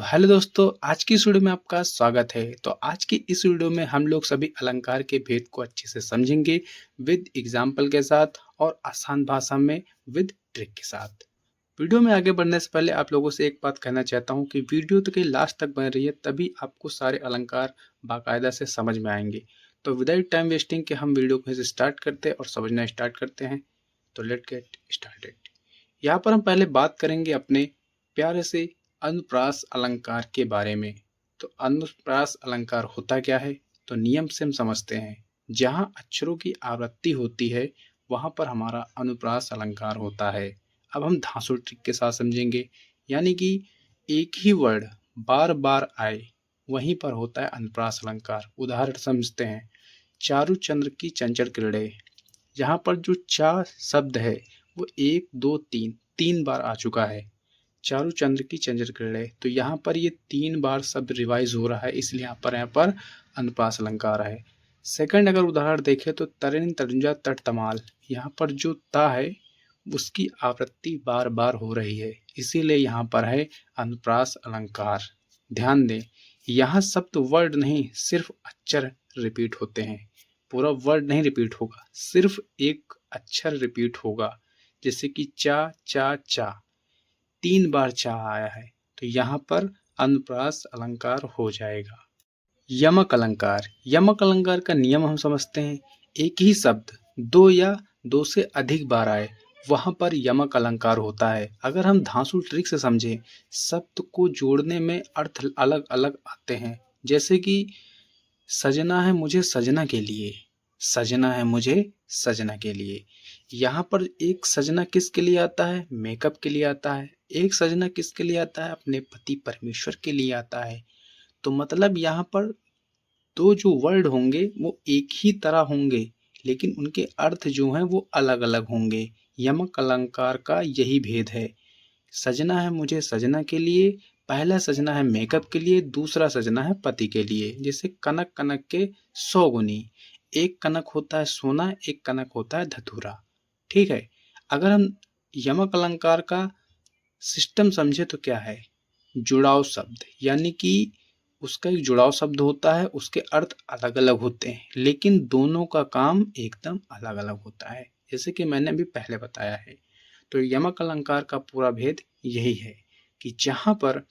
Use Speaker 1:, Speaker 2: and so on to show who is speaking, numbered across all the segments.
Speaker 1: Hello दोस्तों, आज की इस वीडियो में आपका स्वागत है। तो आज की इस वीडियो में हम लोग सभी अलंकार के भेद को अच्छे से समझेंगे विद एग्जाम्पल के साथ और आसान भाषा में विद ट्रिक के साथ। वीडियो में आगे बढ़ने से पहले आप लोगों से एक बात कहना चाहता हूं कि वीडियो तो के लास्ट तक बन रही है, तभी आपको सारे अलंकार बाकायदा से समझ में आएंगे। तो विदाउट टाइम वेस्टिंग के हम वीडियो को स्टार्ट करते हैं और समझना स्टार्ट करते हैं। तो लेट गेट स्टार्टेड। यहाँ पर हम पहले बात करेंगे अपने प्यारे से अनुप्रास अलंकार के बारे में। तो अनुप्रास अलंकार होता क्या है, तो नियम से हम समझते हैं। जहाँ अक्षरों की आवृत्ति होती है वहाँ पर हमारा अनुप्रास अलंकार होता है। अब हम धांसू ट्रिक के साथ समझेंगे, यानी कि एक ही वर्ड बार बार आए वहीं पर होता है अनुप्रास अलंकार। उदाहरण समझते हैं, चारु चंद्र की चंचल किरणें। यहाँ पर जो चा शब्द है वो एक दो तीन बार आ चुका है। चारु चंद्र की चंचल किरणें, तो यहाँ पर ये 3 बार शब्द रिवाइज हो रहा है, इसलिए यहाँ पर अनुप्रास अलंकार है। सेकंड अगर उदाहरण देखें तो तरेन तरुंजा तट तमाल, यहाँ पर जो ता है उसकी आवृत्ति बार बार हो रही है, इसीलिए यहाँ पर है अनुप्रास अलंकार। ध्यान दें, यहाँ शब्द वर्ड नहीं सिर्फ अक्षर रिपीट होते हैं। पूरा वर्ड नहीं रिपीट होगा, सिर्फ एक अक्षर रिपीट होगा। जैसे कि चा चा चा, 3 बार चा आया है, तो यहाँ पर अनुप्रास अलंकार हो जाएगा। यमक अलंकार। यमक अलंकार का नियम हम समझते हैं। एक ही शब्द 2 या 2 से अधिक बार आए वहां पर यमक अलंकार होता है। अगर हम धांसू ट्रिक से समझें, शब्द को जोड़ने में अर्थ अलग अलग आते हैं। जैसे कि सजना है मुझे सजना के लिए, सजना है मुझे सजना के लिए। यहाँ पर एक सजना किसके लिए आता है, मेकअप के लिए आता है। एक सजना किसके लिए आता है, अपने पति परमेश्वर के लिए आता है। तो मतलब यहाँ पर दो जो वर्ड होंगे वो एक ही तरह होंगे, लेकिन उनके अर्थ जो हैं वो अलग अलग होंगे। यमक अलंकार का यही भेद है। सजना है मुझे सजना के लिए, पहला सजना है मेकअप के लिए, दूसरा सजना है पति के लिए। जैसे कनक कनक के 100 गुनी, एक कनक होता है सोना, एक कनक होता है धतूरा। ठीक है। अगर हम यमक अलंकार का सिस्टम समझे तो क्या है, जुड़ाव शब्द, यानी कि उसका एक जुड़ाव शब्द होता है, उसके अर्थ अलग अलग होते हैं, लेकिन दोनों का काम एकदम अलग अलग होता है, जैसे कि मैंने अभी पहले बताया है। तो यमक अलंकार का पूरा भेद यही है कि जहां पर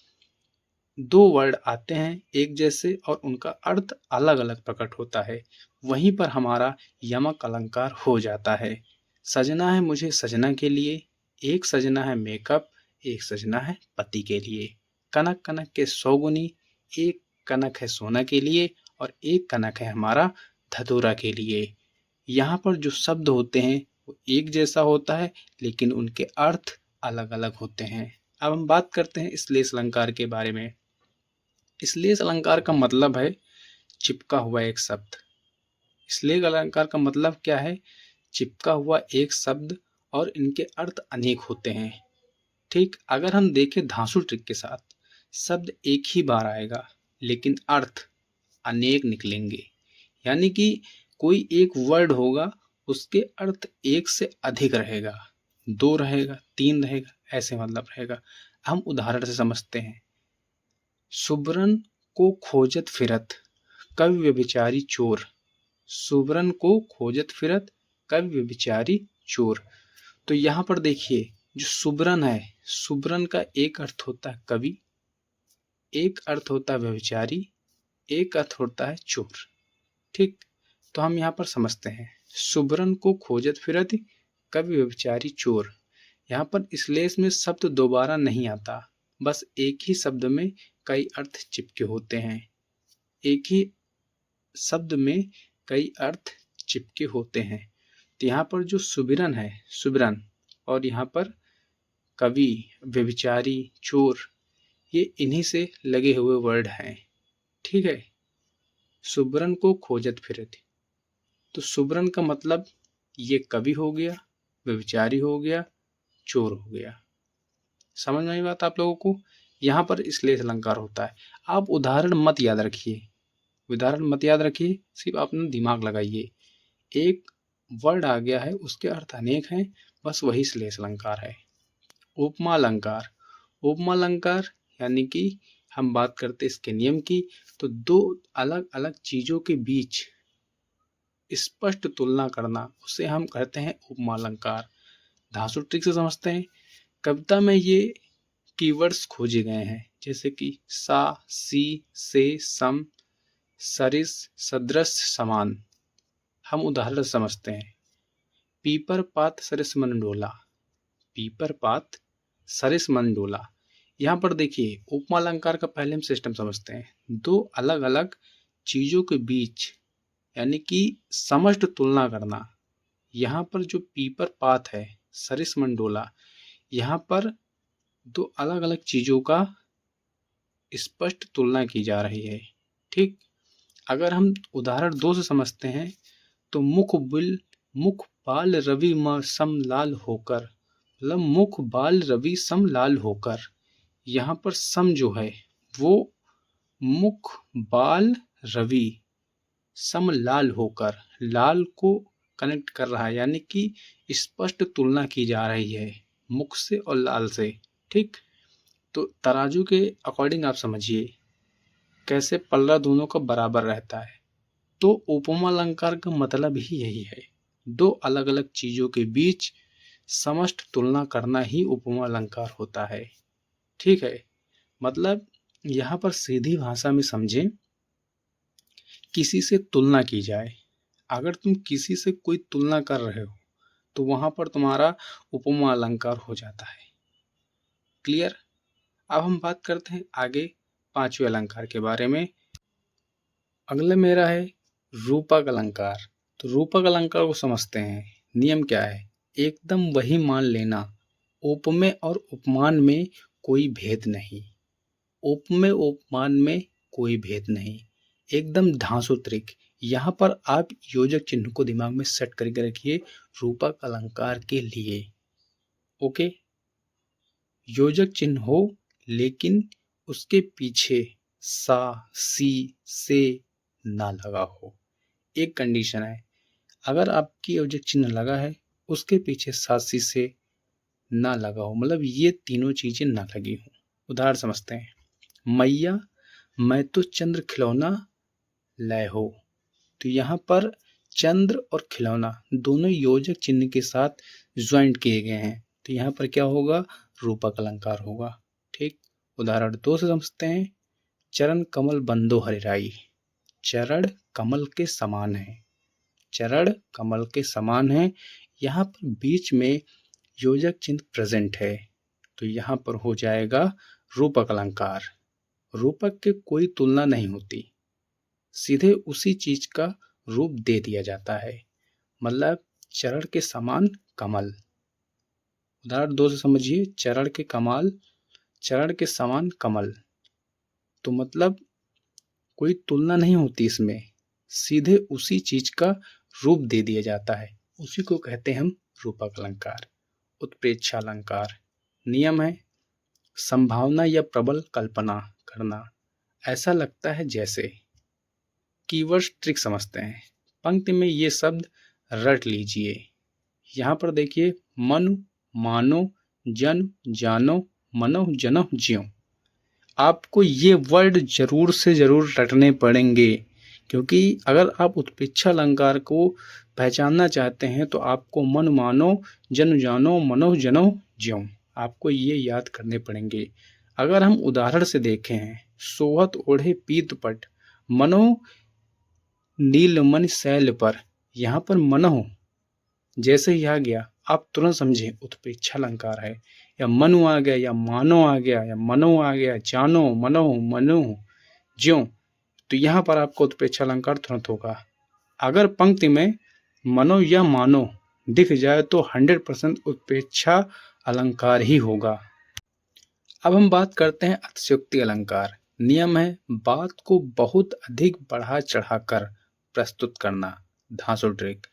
Speaker 1: दो वर्ड आते हैं एक जैसे और उनका अर्थ अलग अलग प्रकट होता है, वहीं पर हमारा यमक अलंकार हो जाता है। सजना है मुझे सजना के लिए, एक सजना है मेकअप, एक सजना है पति के लिए। कनक कनक के 100 गुनी, एक कनक है सोना के लिए और एक कनक है हमारा धतूरा के लिए। यहाँ पर जो शब्द होते हैं वो एक जैसा होता है, लेकिन उनके अर्थ अलग अलग होते हैं। अब हम बात करते हैं श्लेष अलंकार के बारे में। श्लेष अलंकार का मतलब है चिपका हुआ एक शब्द। श्लेष अलंकार का मतलब क्या है, चिपका हुआ एक शब्द और इनके अर्थ अनेक होते हैं। ठीक, अगर हम देखें धांसू ट्रिक के साथ, शब्द एक ही बार आएगा लेकिन अर्थ अनेक निकलेंगे। यानी कि कोई एक वर्ड होगा, उसके अर्थ एक से अधिक रहेगा, 2 रहेगा, 3 रहेगा, ऐसे मतलब रहेगा। हम उदाहरण से समझते हैं, सुबरन को खोजत फिरत कवि व्यभिचारी चोर। सुबरन को खोजत फिरत कवि व्यभिचारी चोर। तो यहाँ पर देखिए, जो सुबरन है, सुबरन का एक अर्थ होता है कवि, एक अर्थ होता है व्यभिचारी, एक अर्थ होता है चोर। ठीक, तो हम यहाँ पर समझते हैं, सुबरन को खोजत फिरत कवि व्यभिचारी चोर। यहाँ पर श्लेष में शब्द दोबारा नहीं आता, बस एक ही शब्द में कई अर्थ चिपके होते हैं। एक ही शब्द में कई अर्थ चिपके होते हैं। तो यहाँ पर जो सुबिरन है, सुबिरन, और यहाँ पर कवि, व्यभिचारी, चोर, ये इन्हीं से लगे हुए वर्ड हैं। ठीक है। सुबरन को खोजत फिरत, तो सुबरन का मतलब ये कवि हो गया, व्यभिचारी हो गया, चोर हो गया। समझ में आई बात आप लोगों को। यहाँ पर श्लेष अलंकार होता है। आप उदाहरण मत याद रखिए, उदाहरण मत याद रखिए, सिर्फ अपना दिमाग लगाइए। एक वर्ड आ गया है, उसके अर्थ अनेक हैं, बस वही श्लेष अलंकार है। उपमा अलंकार। उपमा अलंकार यानी कि हम बात करते इसके नियम की, तो दो अलग अलग चीजों के बीच स्पष्ट तुलना करना उसे हम कहते हैं उपमा अलंकार। धांसू ट्रिक से समझते हैं। कविता में ये कीवर्ड्स खोजे गए हैं, जैसे कि सा, सी, से, सम, सरिस, सदृश, समान। हम उदाहरण समझते हैं। पीपर पात सरिस मन डोला। पीपर पात सरिस मन डोला। यहाँ पर देखिए उपमा अलंकार का पहले हम सिस्टम समझते हैं। दो अलग अलग चीजों के बीच यानी कि समष्ट तुलना करना। यहाँ पर जो पीपर पात है, सरिस मन डोला, यहाँ पर दो अलग अलग चीजों का स्पष्ट तुलना की जा रही है। ठीक, अगर हम उदाहरण 2 से समझते हैं, तो मुख बाल रवि सम लाल होकर, मतलब मुख बाल रवि सम लाल होकर। यहाँ पर सम जो है वो मुख बाल रवि सम लाल होकर, लाल को कनेक्ट कर रहा है, यानी कि स्पष्ट तुलना की जा रही है मुख से और लाल से। ठीक, तो तराजू के अकॉर्डिंग आप समझिए कैसे पल्ला दोनों का बराबर रहता है। तो उपमा अलंकार का मतलब ही यही है, दो अलग अलग चीजों के बीच समष्ट तुलना करना ही उपमा अलंकार होता है। ठीक है, मतलब यहाँ पर सीधी भाषा में समझें, किसी से तुलना की जाए। अगर तुम किसी से कोई तुलना कर रहे हो तो वहां पर तुम्हारा उपमा अलंकार हो जाता है। क्लियर। अब हम बात करते हैं आगे 5वें अलंकार के बारे में। अगला मेरा है रूपक अलंकार। तो रूपक अलंकार को समझते हैं। नियम क्या है? एकदम वही मान लेना, उपमेय और उपमान में कोई भेद नहीं। उपमेय उपमान में कोई भेद नहीं, एकदम धांसू त्रिक। यहाँ पर आप योजक चिन्ह को दिमाग में सेट करके रखिए रूपक अलंकार के लिए। ओके, योजक चिन्ह हो लेकिन उसके पीछे सा, सी, से ना लगा हो। एक कंडीशन है, अगर आपकी योजक चिन्ह लगा है उसके पीछे सा, सी, से ना लगा हो, मतलब ये तीनों चीजें ना लगी हो। उदाहरण समझते हैं। मैया मैं तो चंद्र खिलौना लय हो। तो यहाँ पर चंद्र और खिलौना दोनों योजक चिन्ह के साथ ज्वाइंट किए गए हैं, तो यहाँ पर क्या होगा? रूपक अलंकार होगा। ठीक, उदाहरण 2 से समझते हैं। चरण कमल बंदो हरिराई। चरण कमल के समान है, चरण कमल के समान है। यहाँ पर बीच में योजक चिन्ह प्रेजेंट है, तो यहाँ पर हो जाएगा रूपक अलंकार। रूपक के कोई तुलना नहीं होती, सीधे उसी चीज का रूप दे दिया जाता है, मतलब चरण के समान कमल। उदाहरण 2 से समझिए। चरण के कमाल, चरण के समान कमल, तो मतलब कोई तुलना नहीं होती इसमें, सीधे उसी चीज का रूप दे दिया जाता है, उसी को कहते हैं हम रूपक अलंकार। उत्प्रेक्षा अलंकार। नियम है संभावना या प्रबल कल्पना करना, ऐसा लगता है जैसे। कीवर्ड ट्रिक समझते हैं। पंक्ति में ये शब्द रट लीजिए। यहाँ पर देखिए मनु, मानो, जन, जानो, मनो, जनो, ज्यों। आपको ये वर्ड जरूर से जरूर रटने पड़ेंगे, क्योंकि अगर आप उत्प्रेक्षा अलंकार को पहचानना चाहते हैं तो आपको मन मानो, जन जानो, मनो जनो, ज्यों, आपको ये याद करने पड़ेंगे। अगर हम उदाहरण से देखें हैं, सोहत ओढ़े पीत पट, मनो नीलमणि शैल पर। यहाँ पर मनो जैसे ही आ गया आप तुरंत समझे उत्प्रेक्षा अलंकार है, या मनु आ गया, या मानो आ गया, या मनो आ गया, जानो, मनो, मनो, ज्यों, तो यहाँ पर आपको उत्प्रेक्षा अलंकार तुरंत होगा। अगर पंक्ति में मनो या मानो दिख जाए तो 100% उत्प्रेक्षा अलंकार ही होगा। अब हम बात करते हैं अतिशयोक्ति अलंकार। नियम है बात को बहुत अधिक बढ़ा चढ़ाकर प्रस्तुत करना, धांसू ट्रिक।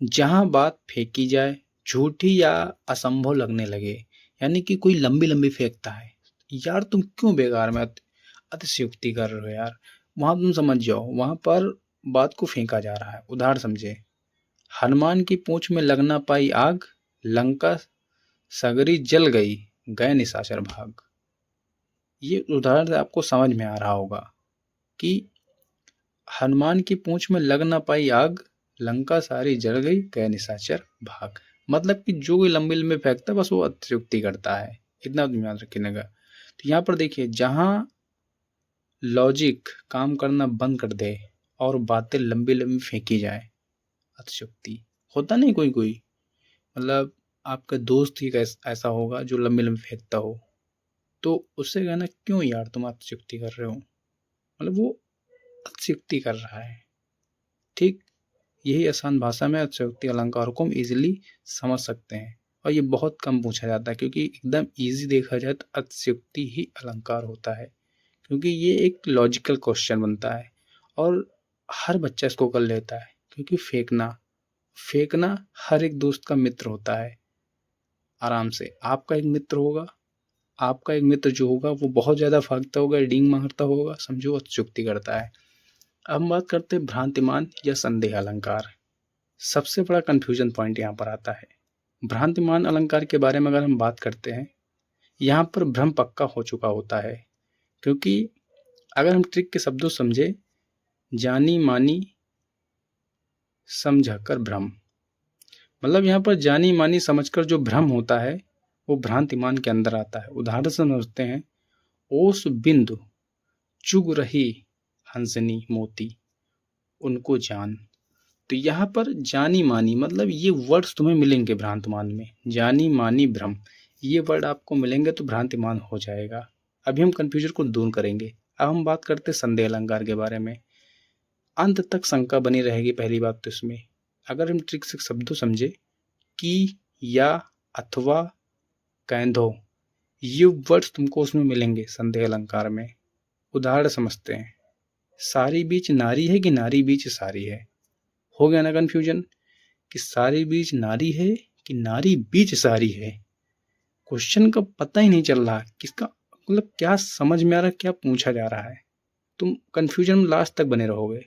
Speaker 1: जहां बात फेंकी जाए, झूठी या असंभव लगने लगे, यानी कि कोई लंबी लंबी फेंकता है, यार तुम क्यों बेकार में अतिशयोक्ति कर रहे हो यार, वहां तुम समझ जाओ वहां पर बात को फेंका जा रहा है। उदाहरण समझे। हनुमान की पूंछ में लग ना पाई आग, लंका सगरी जल गई, गए निशाचर भाग। ये उदाहरण से आपको समझ में आ रहा होगा कि हनुमान की पूंछ में लग ना पाई आग, लंका सारी जल गई, गए निशाचर भाग। मतलब कि जो कोई लंबी लंबी फेंकता है बस वो अतिशयोक्ति करता है, इतना तो याद रखिएगा। तो यहाँ पर देखिए, जहां लॉजिक काम करना बंद कर दे और बातें लंबी लंबी फेंकी जाए, अतिशयोक्ति होता नहीं। कोई कोई मतलब आपका दोस्त ही ऐसा होगा जो लंबी लंबी फेंकता हो, तो उससे कहना क्यों यार तुम अतिशयोक्ति कर रहे हो, मतलब वो अतिशयोक्ति कर रहा है। ठीक, यही आसान भाषा में अतिशयोक्ति अलंकार को हम इजीली समझ सकते हैं, और ये बहुत कम पूछा जाता है, क्योंकि एकदम इजी देखा जाए तो अतिशयोक्ति ही अलंकार होता है, क्योंकि ये एक लॉजिकल क्वेश्चन बनता है और हर बच्चा इसको कर लेता है। क्योंकि फेंकना फेंकना हर एक दोस्त का मित्र होता है। आराम से आपका एक मित्र होगा, आपका एक मित्र जो होगा वो बहुत ज्यादा भागता होगा, डींग मारता होगा, समझो अतिशयोक्ति करता है। अब हम बात करते हैं भ्रांतिमान या संदेह अलंकार। सबसे बड़ा कंफ्यूजन पॉइंट यहाँ पर आता है। भ्रांतिमान अलंकार के बारे में अगर हम बात करते हैं, यहाँ पर भ्रम पक्का हो चुका होता है, क्योंकि अगर हम ट्रिक के शब्दों समझे, जानी मानी समझकर भ्रम, मतलब यहाँ पर जानी मानी समझकर जो भ्रम होता है वो भ्रांतिमान के अंदर आता है। उदाहरण समझते हैं, ओस बिंदु चुग रही हंसनी मोती उनको जान। तो यहाँ पर जानी मानी मतलब ये वर्ड्स तुम्हें मिलेंगे भ्रांतिमान में, जानी मानी भ्रम, ये वर्ड आपको मिलेंगे तो भ्रांतिमान हो जाएगा। अभी हम कंफ्यूजन को दूर करेंगे। अब हम बात करते हैं संदेह अलंकार के बारे में। अंत तक शंका बनी रहेगी पहली बात तो इसमें। अगर हम ट्रिक से शब्दों समझे, की या अथवा कैंधो, ये वर्ड्स तुमको उसमें मिलेंगे संदेह अलंकार में। उदाहरण समझते हैं, सारी बीच नारी है कि नारी बीच सारी है। हो गया ना कंफ्यूजन कि सारी बीच नारी है कि नारी बीच सारी है। क्वेश्चन का पता ही नहीं चल रहा किसका, मतलब क्या समझ में आ रहा है, क्या पूछा जा रहा है। तुम कंफ्यूजन में लास्ट तक बने रहोगे।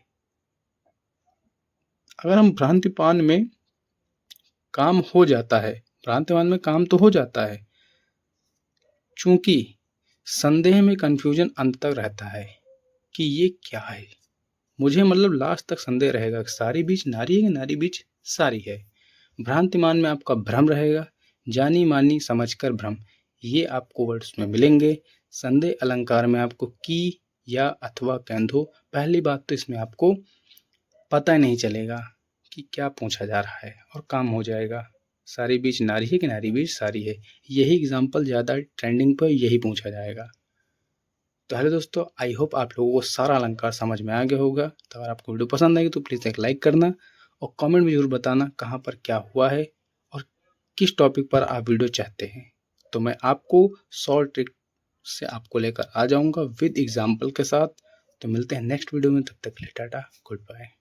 Speaker 1: अगर हम भ्रांतिमान में काम हो जाता है, भ्रांतिमान में काम तो हो जाता है, चूंकि संदेह में कंफ्यूजन अंत तक रहता है कि ये क्या है। मुझे मतलब लास्ट तक संदेह रहेगा कि सारी बीच नारी है कि नारी बीच सारी है। भ्रांतिमान में आपका भ्रम रहेगा, जानी मानी समझकर भ्रम, ये आपको वर्ड्स में मिलेंगे। संदेह अलंकार में आपको की या अथवा कैंधो, पहली बात तो इसमें आपको पता ही नहीं चलेगा कि क्या पूछा जा रहा है और काम हो जाएगा। सारी बीच नारी है कि नारी बीच सारी है, यही एग्जाम्पल ज़्यादा ट्रेंडिंग पर यही पूछा जाएगा। तो हेलो दोस्तों, आई होप आप लोगों को सारा अलंकार समझ में आ गया होगा। तो अगर आपको वीडियो पसंद आएगी तो प्लीज़ एक लाइक करना और कमेंट में जरूर बताना कहाँ पर क्या हुआ है और किस टॉपिक पर आप वीडियो चाहते हैं। तो मैं आपको शॉर्ट ट्रिक से आपको लेकर आ जाऊंगा विद एग्जाम्पल के साथ। तो मिलते हैं नेक्स्ट वीडियो में, तब तक के लिए टाटा, गुड बाय।